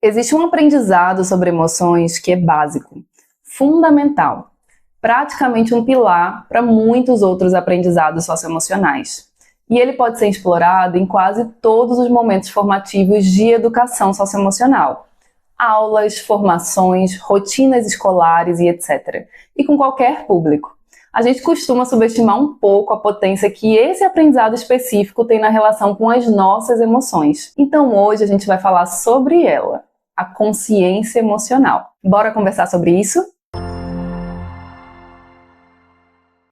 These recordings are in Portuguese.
Existe um aprendizado sobre emoções que é básico, fundamental, praticamente um pilar para muitos outros aprendizados socioemocionais. E ele pode ser explorado em quase todos os momentos formativos de educação socioemocional. Aulas, formações, rotinas escolares e etc. E com qualquer público. A gente costuma subestimar um pouco a potência que esse aprendizado específico tem na relação com as nossas emoções. Então hoje a gente vai falar sobre ela, a consciência emocional. Bora conversar sobre isso?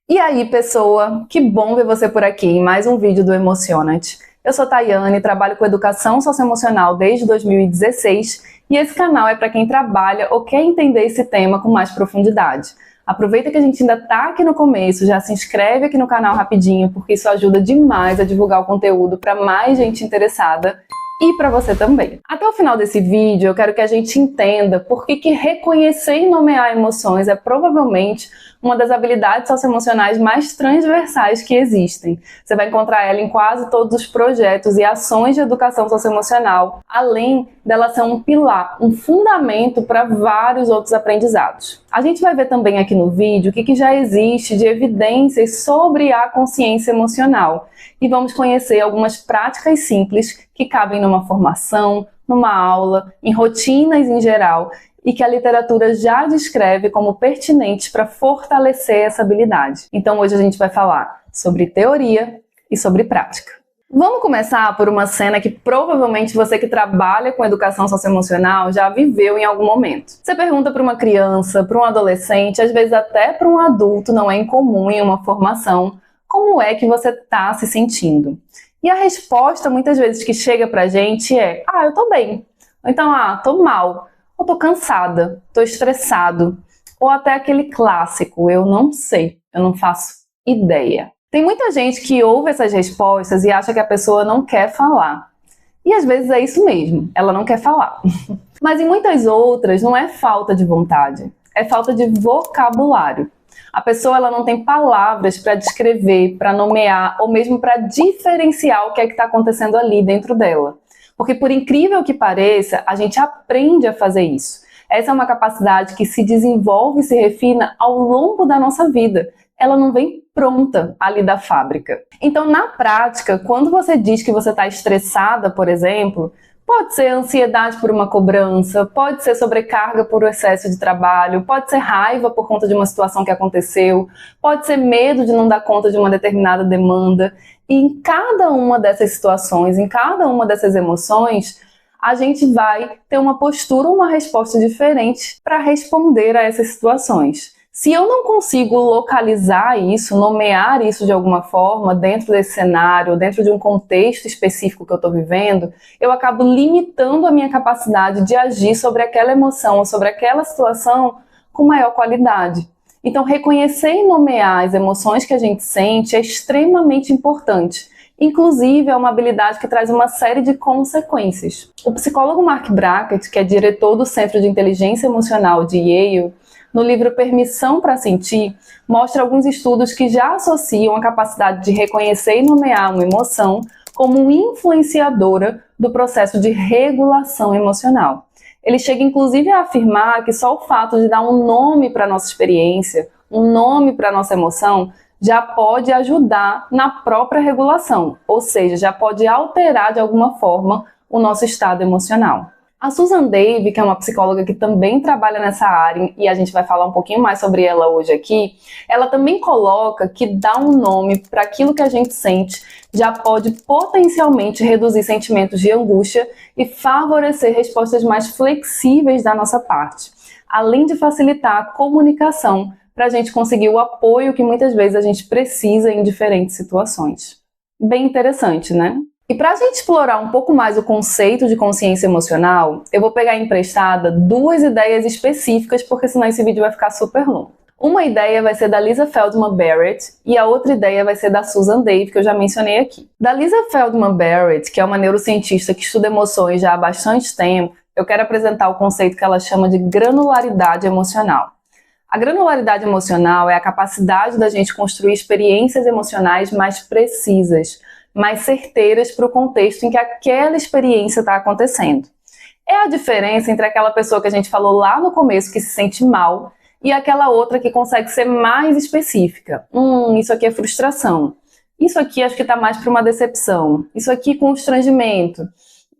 E aí, pessoa? Que bom ver você por aqui em mais um vídeo do Emocionate. Eu sou Tayane, trabalho com educação socioemocional desde 2016 e esse canal é para quem trabalha ou quer entender esse tema com mais profundidade. Aproveita que a gente ainda está aqui no começo, já se inscreve aqui no canal rapidinho, porque isso ajuda demais a divulgar o conteúdo para mais gente interessada e para você também. Até o final desse vídeo eu quero que a gente entenda por que reconhecer e nomear emoções é provavelmente uma das habilidades socioemocionais mais transversais que existem. Você vai encontrar ela em quase todos os projetos e ações de educação socioemocional, além dela ser um pilar, um fundamento para vários outros aprendizados. A gente vai ver também aqui no vídeo o que já existe de evidências sobre a consciência emocional e vamos conhecer algumas práticas simples que cabem numa formação, numa aula, em rotinas em geral e que a literatura já descreve como pertinentes para fortalecer essa habilidade. Então hoje a gente vai falar sobre teoria e sobre prática. Vamos começar por uma cena que provavelmente você que trabalha com educação socioemocional já viveu em algum momento. Você pergunta para uma criança, para um adolescente, às vezes até para um adulto, não é incomum em uma formação, como é que você está se sentindo? E a resposta muitas vezes que chega pra gente é: eu tô bem. Ou então, tô mal. Ou tô cansada, tô estressado. Ou até aquele clássico: eu não sei, eu não faço ideia. Tem muita gente que ouve essas respostas e acha que a pessoa não quer falar. E às vezes é isso mesmo, ela não quer falar. Mas em muitas outras não é falta de vontade, é falta de vocabulário. A pessoa ela não tem palavras para descrever, para nomear ou mesmo para diferenciar o que é que está acontecendo ali dentro dela. Porque por incrível que pareça, a gente aprende a fazer isso. Essa é uma capacidade que se desenvolve e se refina ao longo da nossa vida. Ela não vem pronta ali da fábrica. Então, na prática, quando você diz que você está estressada, por exemplo, pode ser ansiedade por uma cobrança, pode ser sobrecarga por excesso de trabalho, pode ser raiva por conta de uma situação que aconteceu, pode ser medo de não dar conta de uma determinada demanda. E em cada uma dessas situações, em cada uma dessas emoções, a gente vai ter uma postura, uma resposta diferente para responder a essas situações. Se eu não consigo localizar isso, nomear isso de alguma forma dentro desse cenário, dentro de um contexto específico que eu estou vivendo, eu acabo limitando a minha capacidade de agir sobre aquela emoção ou sobre aquela situação com maior qualidade. Então, reconhecer e nomear as emoções que a gente sente é extremamente importante. Inclusive, é uma habilidade que traz uma série de consequências. O psicólogo Mark Brackett, que é diretor do Centro de Inteligência Emocional de Yale, no livro Permissão para Sentir, mostra alguns estudos que já associam a capacidade de reconhecer e nomear uma emoção como influenciadora do processo de regulação emocional. Ele chega inclusive a afirmar que só o fato de dar um nome para a nossa experiência, um nome para a nossa emoção, já pode ajudar na própria regulação, ou seja, já pode alterar de alguma forma o nosso estado emocional. A Susan Davey, que é uma psicóloga que também trabalha nessa área, e a gente vai falar um pouquinho mais sobre ela hoje aqui, ela também coloca que dar um nome para aquilo que a gente sente já pode potencialmente reduzir sentimentos de angústia e favorecer respostas mais flexíveis da nossa parte, além de facilitar a comunicação para a gente conseguir o apoio que muitas vezes a gente precisa em diferentes situações. Bem interessante, né? E para a gente explorar um pouco mais o conceito de consciência emocional, eu vou pegar emprestada duas ideias específicas, porque senão esse vídeo vai ficar super longo. Uma ideia vai ser da Lisa Feldman Barrett e a outra ideia vai ser da Susan Davey, que eu já mencionei aqui. Da Lisa Feldman Barrett, que é uma neurocientista que estuda emoções já há bastante tempo, eu quero apresentar o conceito que ela chama de granularidade emocional. A granularidade emocional é a capacidade da gente construir experiências emocionais mais precisas, mais certeiras para o contexto em que aquela experiência está acontecendo. É a diferença entre aquela pessoa que a gente falou lá no começo que se sente mal e aquela outra que consegue ser mais específica. Isso aqui é frustração. Isso aqui acho que está mais para uma decepção. Isso aqui constrangimento.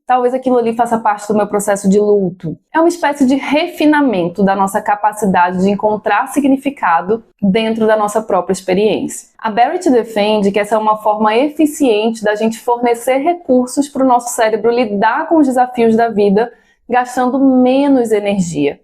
Talvez aquilo ali faça parte do meu processo de luto. É uma espécie de refinamento da nossa capacidade de encontrar significado dentro da nossa própria experiência. A Barrett defende que essa é uma forma eficiente da gente fornecer recursos para o nosso cérebro lidar com os desafios da vida, gastando menos energia.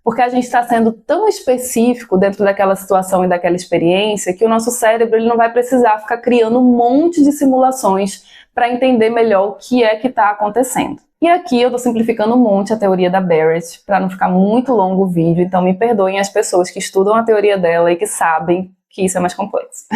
Porque a gente está sendo tão específico dentro daquela situação e daquela experiência que o nosso cérebro ele não vai precisar ficar criando um monte de simulações para entender melhor o que é que está acontecendo. E aqui eu estou simplificando um monte a teoria da Barrett, para não ficar muito longo o vídeo, então me perdoem as pessoas que estudam a teoria dela e que sabem que isso é mais complexo.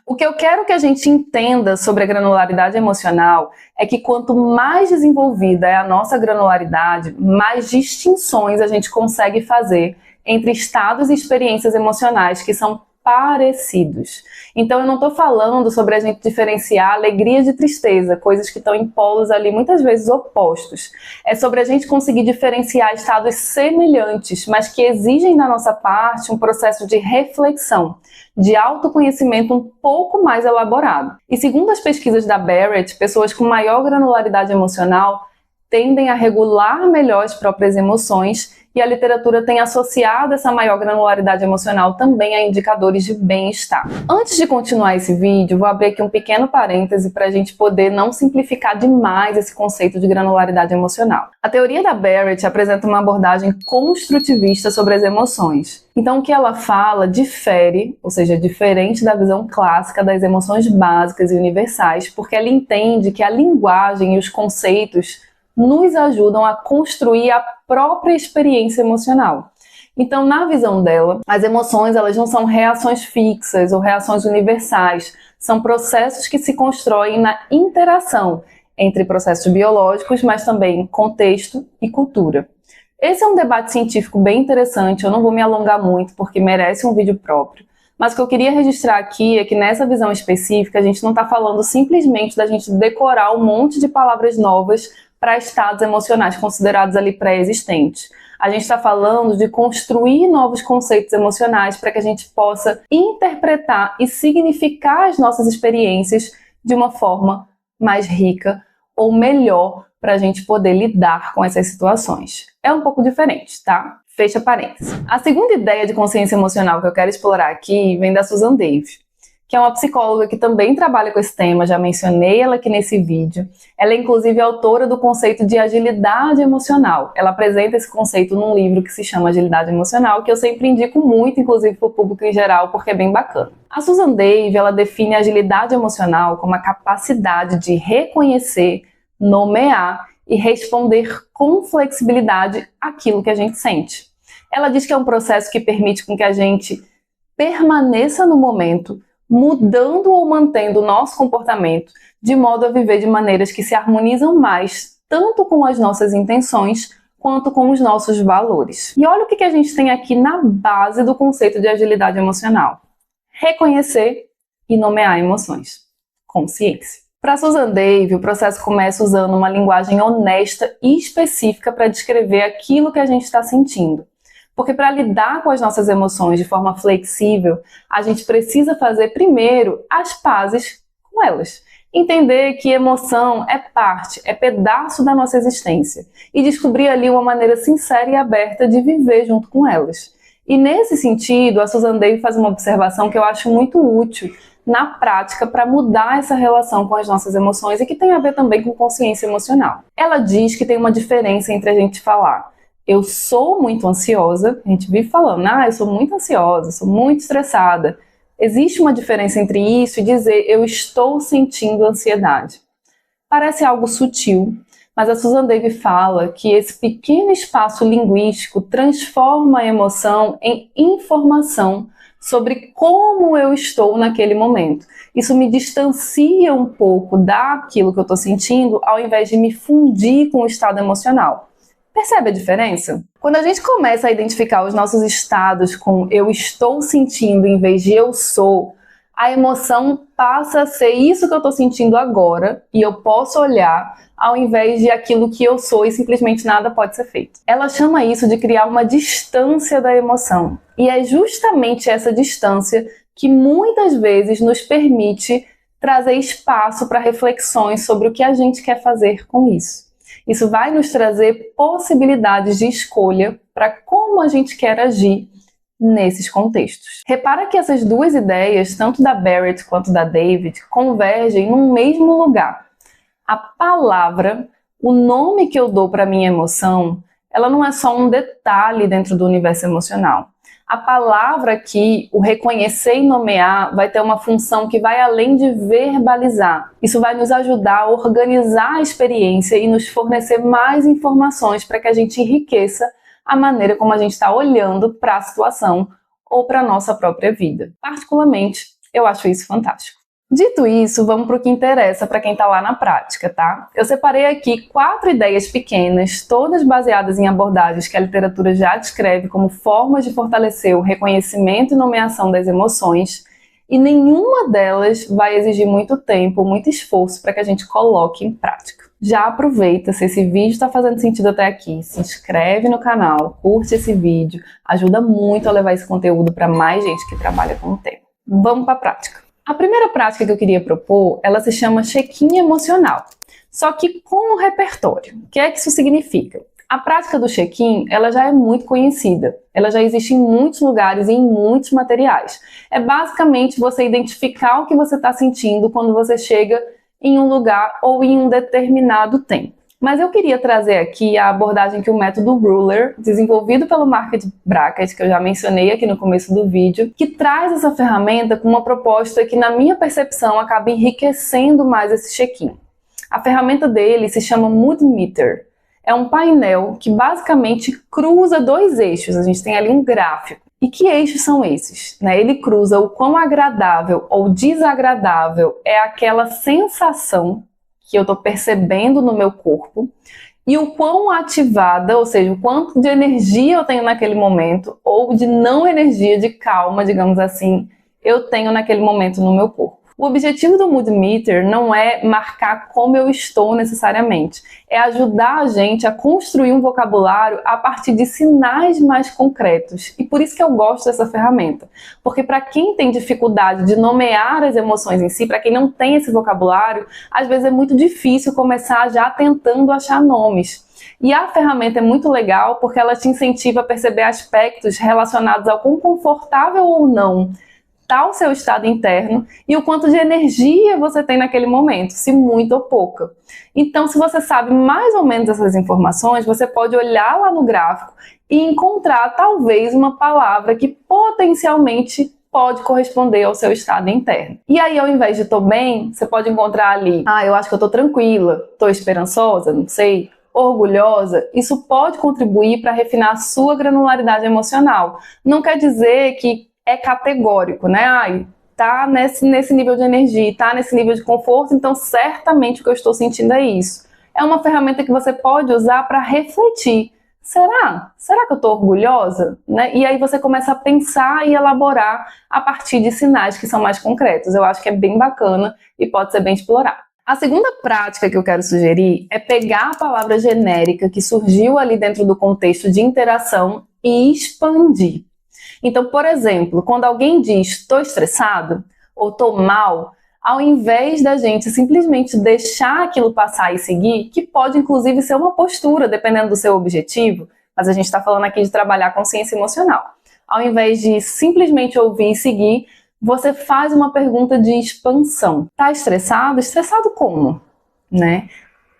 O que eu quero que a gente entenda sobre a granularidade emocional é que quanto mais desenvolvida é a nossa granularidade, mais distinções a gente consegue fazer entre estados e experiências emocionais que são parecidos. Então eu não estou falando sobre a gente diferenciar alegria de tristeza, coisas que estão em polos ali muitas vezes opostos. É sobre a gente conseguir diferenciar estados semelhantes, mas que exigem da nossa parte um processo de reflexão, de autoconhecimento um pouco mais elaborado. E segundo as pesquisas da Barrett, pessoas com maior granularidade emocional tendem a regular melhor as próprias emoções e a literatura tem associado essa maior granularidade emocional também a indicadores de bem-estar. Antes de continuar esse vídeo, vou abrir aqui um pequeno parêntese para a gente poder não simplificar demais esse conceito de granularidade emocional. A teoria da Barrett apresenta uma abordagem construtivista sobre as emoções. Então o que ela fala difere, ou seja, diferente da visão clássica das emoções básicas e universais, porque ela entende que a linguagem e os conceitos nos ajudam a construir a própria experiência emocional. Então, na visão dela, as emoções elas não são reações fixas ou reações universais, são processos que se constroem na interação entre processos biológicos, mas também contexto e cultura. Esse é um debate científico bem interessante, eu não vou me alongar muito porque merece um vídeo próprio. Mas o que eu queria registrar aqui é que nessa visão específica a gente não está falando simplesmente da gente decorar um monte de palavras novas para estados emocionais considerados ali pré-existentes. A gente está falando de construir novos conceitos emocionais para que a gente possa interpretar e significar as nossas experiências de uma forma mais rica ou melhor para a gente poder lidar com essas situações. É um pouco diferente, tá? Fecha parênteses. A segunda ideia de consciência emocional que eu quero explorar aqui vem da Susan David, que é uma psicóloga que também trabalha com esse tema, já mencionei ela aqui nesse vídeo. Ela é inclusive autora do conceito de agilidade emocional. Ela apresenta esse conceito num livro que se chama Agilidade Emocional, que eu sempre indico muito, inclusive para o público em geral, porque é bem bacana. A Susan David, ela define a agilidade emocional como a capacidade de reconhecer, nomear e responder com flexibilidade àquilo que a gente sente. Ela diz que é um processo que permite com que a gente permaneça no momento, mudando ou mantendo o nosso comportamento de modo a viver de maneiras que se harmonizam mais, tanto com as nossas intenções, quanto com os nossos valores. E olha o que a gente tem aqui na base do conceito de agilidade emocional. Reconhecer e nomear emoções. Consciência. Para Susan David, o processo começa usando uma linguagem honesta e específica para descrever aquilo que a gente está sentindo. Porque para lidar com as nossas emoções de forma flexível, a gente precisa fazer primeiro as pazes com elas. Entender que emoção é parte, é pedaço da nossa existência. E descobrir ali uma maneira sincera e aberta de viver junto com elas. E nesse sentido, a Susan David faz uma observação que eu acho muito útil na prática para mudar essa relação com as nossas emoções e que tem a ver também com consciência emocional. Ela diz que tem uma diferença entre a gente falar eu sou muito ansiosa, a gente vive falando, eu sou muito ansiosa, sou muito estressada. Existe uma diferença entre isso e dizer eu estou sentindo ansiedade. Parece algo sutil, mas a Susan David fala que esse pequeno espaço linguístico transforma a emoção em informação sobre como eu estou naquele momento. Isso me distancia um pouco daquilo que eu estou sentindo, ao invés de me fundir com o estado emocional. Percebe a diferença? Quando a gente começa a identificar os nossos estados com eu estou sentindo em vez de eu sou, a emoção passa a ser isso que eu estou sentindo agora e eu posso olhar ao invés de aquilo que eu sou e simplesmente nada pode ser feito. Ela chama isso de criar uma distância da emoção. E é justamente essa distância que muitas vezes nos permite trazer espaço para reflexões sobre o que a gente quer fazer com isso. Isso vai nos trazer possibilidades de escolha para como a gente quer agir nesses contextos. Repara que essas duas ideias, tanto da Barrett quanto da David, convergem no mesmo lugar. A palavra, o nome que eu dou para minha emoção, ela não é só um detalhe dentro do universo emocional. A palavra aqui, o reconhecer e nomear, vai ter uma função que vai além de verbalizar. Isso vai nos ajudar a organizar a experiência e nos fornecer mais informações para que a gente enriqueça a maneira como a gente está olhando para a situação ou para a nossa própria vida. Particularmente, eu acho isso fantástico. Dito isso, vamos para o que interessa para quem está lá na prática, tá? Eu separei aqui 4 ideias pequenas, todas baseadas em abordagens que a literatura já descreve como formas de fortalecer o reconhecimento e nomeação das emoções, e nenhuma delas vai exigir muito tempo, muito esforço para que a gente coloque em prática. Já aproveita, se esse vídeo está fazendo sentido até aqui, se inscreve no canal, curte esse vídeo, ajuda muito a levar esse conteúdo para mais gente que trabalha com o tema. Vamos para a prática. A primeira prática que eu queria propor, ela se chama check-in emocional, só que com um repertório. O que é que isso significa? A prática do check-in, ela já é muito conhecida, ela já existe em muitos lugares e em muitos materiais. É basicamente você identificar o que você está sentindo quando você chega em um lugar ou em um determinado tempo. Mas eu queria trazer aqui a abordagem que o método Ruler, desenvolvido pelo Market Brackett, que eu já mencionei aqui no começo do vídeo, que traz essa ferramenta com uma proposta que, na minha percepção, acaba enriquecendo mais esse check-in. A ferramenta dele se chama Mood Meter. É um painel que basicamente cruza 2 eixos, a gente tem ali um gráfico. E que eixos são esses? Ele cruza o quão agradável ou desagradável é aquela sensação que eu estou percebendo no meu corpo, e o quão ativada, ou seja, o quanto de energia eu tenho naquele momento, ou de não energia, de calma, digamos assim, eu tenho naquele momento no meu corpo. O objetivo do Mood Meter não é marcar como eu estou necessariamente, é ajudar a gente a construir um vocabulário a partir de sinais mais concretos. E por isso que eu gosto dessa ferramenta, porque para quem tem dificuldade de nomear as emoções em si, para quem não tem esse vocabulário, às vezes é muito difícil começar já tentando achar nomes. E a ferramenta é muito legal porque ela te incentiva a perceber aspectos relacionados ao quão confortável ou não está o seu estado interno e o quanto de energia você tem naquele momento, se muito ou pouca. Então, se você sabe mais ou menos essas informações, você pode olhar lá no gráfico e encontrar talvez uma palavra que potencialmente pode corresponder ao seu estado interno. E aí, ao invés de "tô bem", você pode encontrar ali, eu acho que eu tô tranquila, tô esperançosa, não sei, orgulhosa. Isso pode contribuir para refinar a sua granularidade emocional. Não quer dizer que é categórico, né? Tá nesse nível de energia, tá nesse nível de conforto, então certamente o que eu estou sentindo é isso. É uma ferramenta que você pode usar para refletir. Será que eu estou orgulhosa? E aí você começa a pensar e elaborar a partir de sinais que são mais concretos. Eu acho que é bem bacana e pode ser bem explorado. A segunda prática que eu quero sugerir é pegar a palavra genérica que surgiu ali dentro do contexto de interação e expandir. Então, por exemplo, quando alguém diz "estou estressado" ou "estou mal", ao invés da gente simplesmente deixar aquilo passar e seguir, que pode inclusive ser uma postura, dependendo do seu objetivo, mas a gente está falando aqui de trabalhar a consciência emocional. Ao invés de simplesmente ouvir e seguir, você faz uma pergunta de expansão. Tá estressado? Estressado como?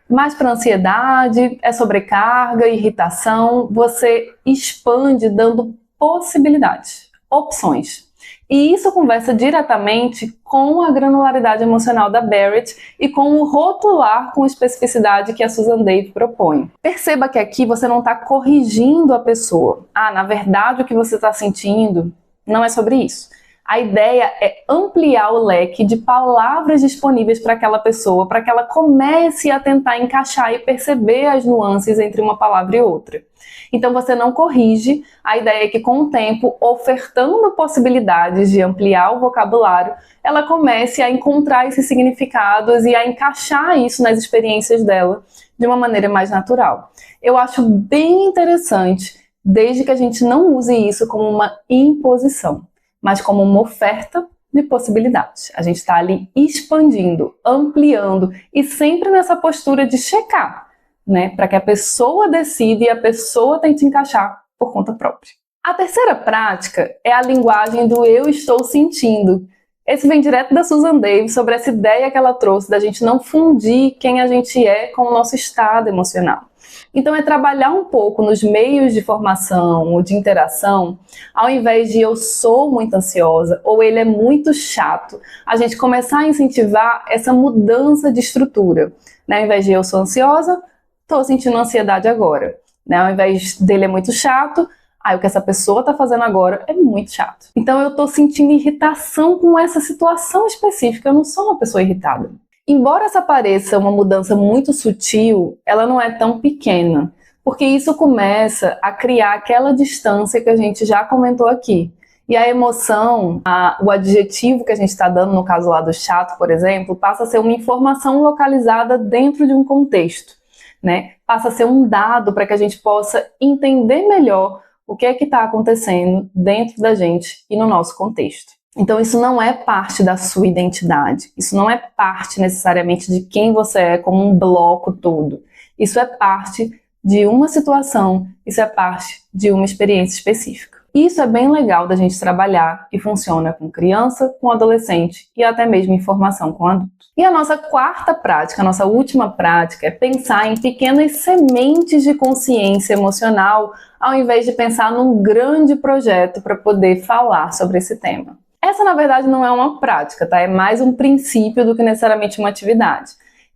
Mais para ansiedade, é sobrecarga, irritação, você expande dando possibilidades, opções. E isso conversa diretamente com a granularidade emocional da Barrett e com o rotular com especificidade que a Susan Dave propõe. Perceba que aqui você não está corrigindo a pessoa. Na verdade o que você está sentindo não é sobre isso. A ideia é ampliar o leque de palavras disponíveis para aquela pessoa, para que ela comece a tentar encaixar e perceber as nuances entre uma palavra e outra. Então você não corrige, a ideia é que com o tempo, ofertando possibilidades de ampliar o vocabulário, ela comece a encontrar esses significados e a encaixar isso nas experiências dela de uma maneira mais natural. Eu acho bem interessante, desde que a gente não use isso como uma imposição, mas como uma oferta de possibilidades. A gente está ali expandindo, ampliando e sempre nessa postura de checar, né? Para que a pessoa decida e a pessoa tente encaixar por conta própria. A terceira prática é a linguagem do eu estou sentindo. Esse vem direto da Susan Davis sobre essa ideia que ela trouxe da gente não fundir quem a gente é com o nosso estado emocional. Então é trabalhar um pouco nos meios de formação ou de interação, ao invés de eu sou muito ansiosa ou ele é muito chato, a gente começar a incentivar essa mudança de estrutura. Né? Ao invés de eu sou ansiosa, estou sentindo ansiedade agora. Né? Ao invés dele é muito chato, o que essa pessoa está fazendo agora é muito chato. Então eu estou sentindo irritação com essa situação específica, eu não sou uma pessoa irritada. Embora essa pareça uma mudança muito sutil, ela não é tão pequena, porque isso começa a criar aquela distância que a gente já comentou aqui. E a emoção, o adjetivo que a gente está dando, no caso lá do chato, por exemplo, passa a ser uma informação localizada dentro de um contexto, né? Passa a ser um dado para que a gente possa entender melhor o que é que está acontecendo dentro da gente e no nosso contexto. Então isso não é parte da sua identidade, isso não é parte necessariamente de quem você é como um bloco todo. Isso é parte de uma situação, isso é parte de uma experiência específica. Isso é bem legal da gente trabalhar e funciona com criança, com adolescente e até mesmo em formação com adulto. E a nossa quarta prática, a nossa última prática, é pensar em pequenas sementes de consciência emocional ao invés de pensar num grande projeto para poder falar sobre esse tema. Essa, na verdade, não é uma prática, tá? É mais um princípio do que necessariamente uma atividade.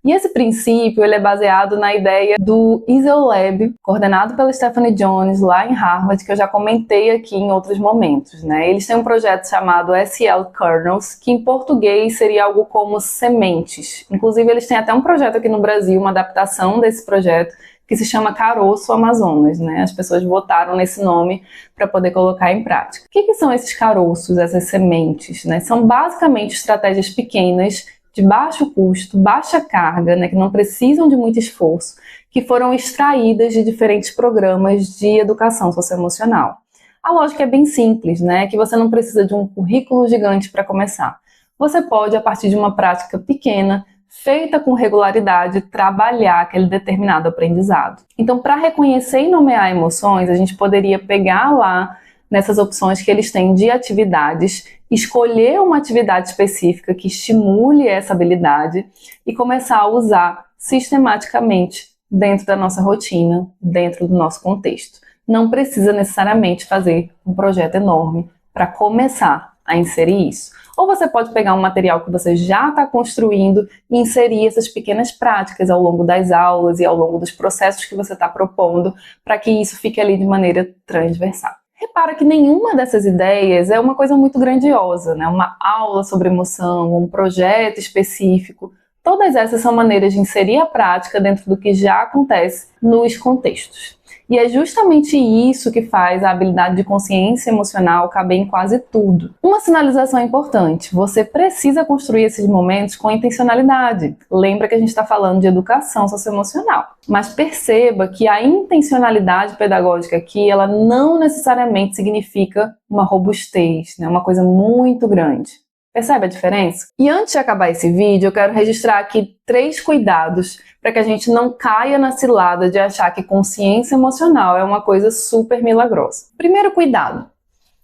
E esse princípio ele é baseado na ideia do EASL Lab, coordenado pela Stephanie Jones, lá em Harvard, que eu já comentei aqui em outros momentos, né? Eles têm um projeto chamado SL Kernels, que em português seria algo como sementes. Inclusive, eles têm até um projeto aqui no Brasil, uma adaptação desse projeto, que se chama Caroço Amazonas, né? As pessoas votaram nesse nome para poder colocar em prática. O que são esses caroços, essas sementes, né? São basicamente estratégias pequenas, de baixo custo, baixa carga, né? Que não precisam de muito esforço, que foram extraídas de diferentes programas de educação socioemocional. A lógica é bem simples, né? Que você não precisa de um currículo gigante para começar. Você pode, a partir de uma prática pequena, feita com regularidade, trabalhar aquele determinado aprendizado. Então, para reconhecer e nomear emoções, a gente poderia pegar lá nessas opções que eles têm de atividades, escolher uma atividade específica que estimule essa habilidade e começar a usar sistematicamente dentro da nossa rotina, dentro do nosso contexto. Não precisa necessariamente fazer um projeto enorme para começar a inserir isso. Ou você pode pegar um material que você já está construindo e inserir essas pequenas práticas ao longo das aulas e ao longo dos processos que você está propondo para que isso fique ali de maneira transversal. Repara que nenhuma dessas ideias é uma coisa muito grandiosa, né? Uma aula sobre emoção, um projeto específico. Todas essas são maneiras de inserir a prática dentro do que já acontece nos contextos. E é justamente isso que faz a habilidade de consciência emocional caber em quase tudo. Uma sinalização importante: você precisa construir esses momentos com intencionalidade. Lembra que a gente está falando de educação socioemocional. Mas perceba que a intencionalidade pedagógica aqui, ela não necessariamente significa uma robustez, né? Uma coisa muito grande. Percebe a diferença? E antes de acabar esse vídeo, eu quero registrar aqui 3 cuidados para que a gente não caia na cilada de achar que consciência emocional é uma coisa super milagrosa. Primeiro cuidado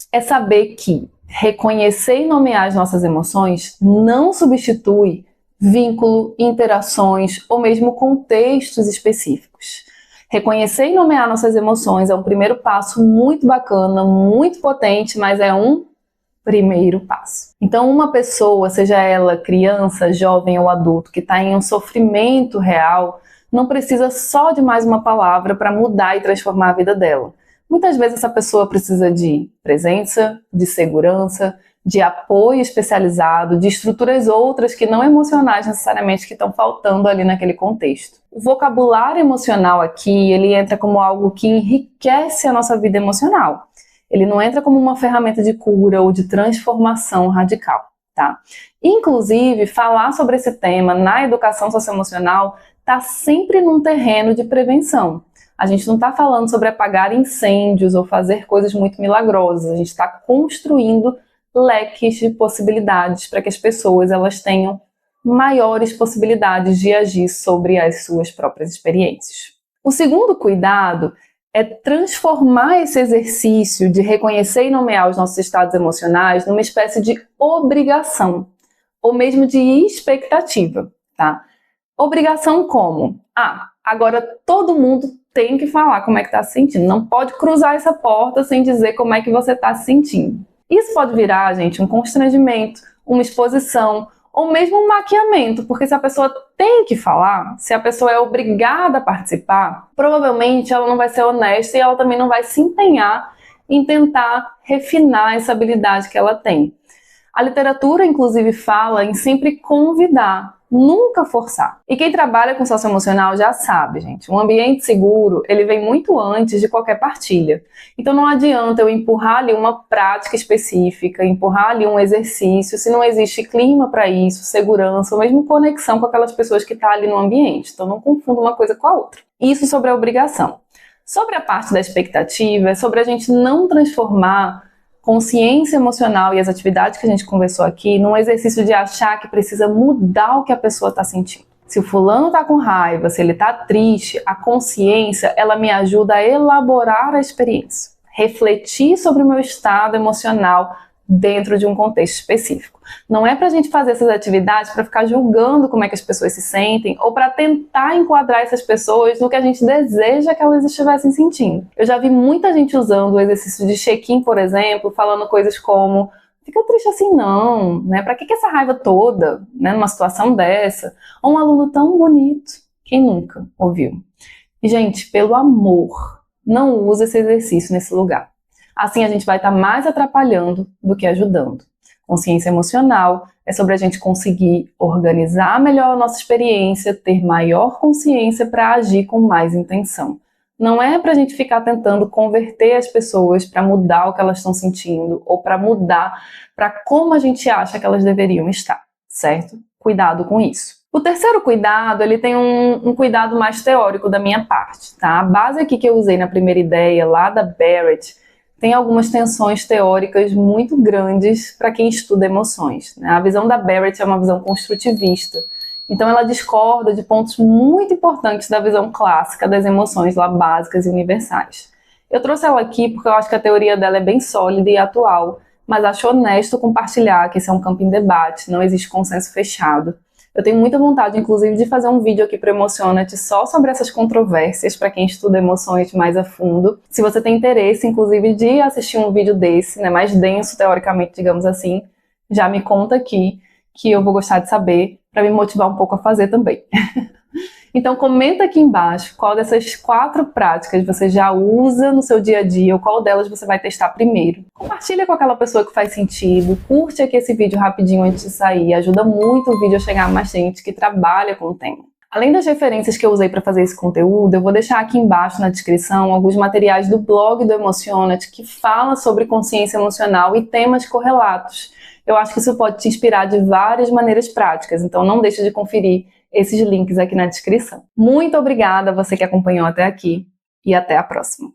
é saber que reconhecer e nomear as nossas emoções não substitui vínculo, interações ou mesmo contextos específicos. Reconhecer e nomear nossas emoções é um primeiro passo muito bacana, muito potente, mas é um primeiro passo. Então, uma pessoa, seja ela criança, jovem ou adulto, que está em um sofrimento real, não precisa só de mais uma palavra para mudar e transformar a vida dela. Muitas vezes essa pessoa precisa de presença, de segurança, de apoio especializado, de estruturas outras que não emocionais necessariamente que estão faltando ali naquele contexto. O vocabulário emocional aqui, ele entra como algo que enriquece a nossa vida emocional. Ele não entra como uma ferramenta de cura ou de transformação radical, tá? Inclusive, falar sobre esse tema na educação socioemocional está sempre num terreno de prevenção. A gente não está falando sobre apagar incêndios ou fazer coisas muito milagrosas. A gente está construindo leques de possibilidades para que as pessoas elas tenham maiores possibilidades de agir sobre as suas próprias experiências. O segundo cuidado é transformar esse exercício de reconhecer e nomear os nossos estados emocionais numa espécie de obrigação, ou mesmo de expectativa, tá? Obrigação como? Agora todo mundo tem que falar como é que está se sentindo. Não pode cruzar essa porta sem dizer como é que você está se sentindo. Isso pode virar, gente, um constrangimento, uma exposição, ou mesmo um maquiamento, porque se a pessoa tem que falar, se a pessoa é obrigada a participar, provavelmente ela não vai ser honesta e ela também não vai se empenhar em tentar refinar essa habilidade que ela tem. A literatura, inclusive, fala em sempre convidar, nunca forçar. E quem trabalha com socioemocional já sabe, gente, um ambiente seguro, ele vem muito antes de qualquer partilha. Então não adianta eu empurrar ali uma prática específica, empurrar ali um exercício, se não existe clima para isso, segurança, ou mesmo conexão com aquelas pessoas que estão ali no ambiente. Então não confunda uma coisa com a outra. Isso sobre a obrigação. Sobre a parte da expectativa, é sobre a gente não transformar consciência emocional e as atividades que a gente conversou aqui num exercício de achar que precisa mudar o que a pessoa está sentindo. Se o fulano está com raiva, se ele está triste, a consciência, ela me ajuda a elaborar a experiência, refletir sobre o meu estado emocional dentro de um contexto específico. Não é pra gente fazer essas atividades para ficar julgando como é que as pessoas se sentem ou para tentar enquadrar essas pessoas no que a gente deseja que elas estivessem sentindo. Eu já vi muita gente usando o exercício de check-in, por exemplo, falando coisas como fica triste assim não, né? Pra que essa raiva toda, né, numa situação dessa? Ou um aluno tão bonito, quem nunca ouviu? E, gente, pelo amor, não use esse exercício nesse lugar. Assim a gente vai estar mais atrapalhando do que ajudando. Consciência emocional é sobre a gente conseguir organizar melhor a nossa experiência, ter maior consciência para agir com mais intenção. Não é para a gente ficar tentando converter as pessoas para mudar o que elas estão sentindo ou para mudar para como a gente acha que elas deveriam estar, certo? Cuidado com isso. O terceiro cuidado, ele tem um cuidado mais teórico da minha parte, tá? A base aqui que eu usei na primeira ideia, lá da Barrett, tem algumas tensões teóricas muito grandes para quem estuda emoções, né? A visão da Barrett é uma visão construtivista, então ela discorda de pontos muito importantes da visão clássica das emoções lá básicas e universais. Eu trouxe ela aqui porque eu acho que a teoria dela é bem sólida e atual, mas acho honesto compartilhar que esse é um campo em debate, não existe consenso fechado. Eu tenho muita vontade, inclusive, de fazer um vídeo aqui para o Emociona-te só sobre essas controvérsias, para quem estuda emoções mais a fundo. Se você tem interesse, inclusive, de assistir um vídeo desse, né, mais denso, teoricamente, digamos assim, já me conta aqui, que eu vou gostar de saber, para me motivar um pouco a fazer também. Então comenta aqui embaixo qual dessas 4 práticas você já usa no seu dia a dia ou qual delas você vai testar primeiro. Compartilha com aquela pessoa que faz sentido, curte aqui esse vídeo rapidinho antes de sair, ajuda muito o vídeo a chegar a mais gente que trabalha com o tema. Além das referências que eu usei para fazer esse conteúdo, eu vou deixar aqui embaixo na descrição alguns materiais do blog do Emociona-te que fala sobre consciência emocional e temas correlatos. Eu acho que isso pode te inspirar de várias maneiras práticas, então não deixe de conferir esses links aqui na descrição. Muito obrigada a você que acompanhou até aqui e até a próxima.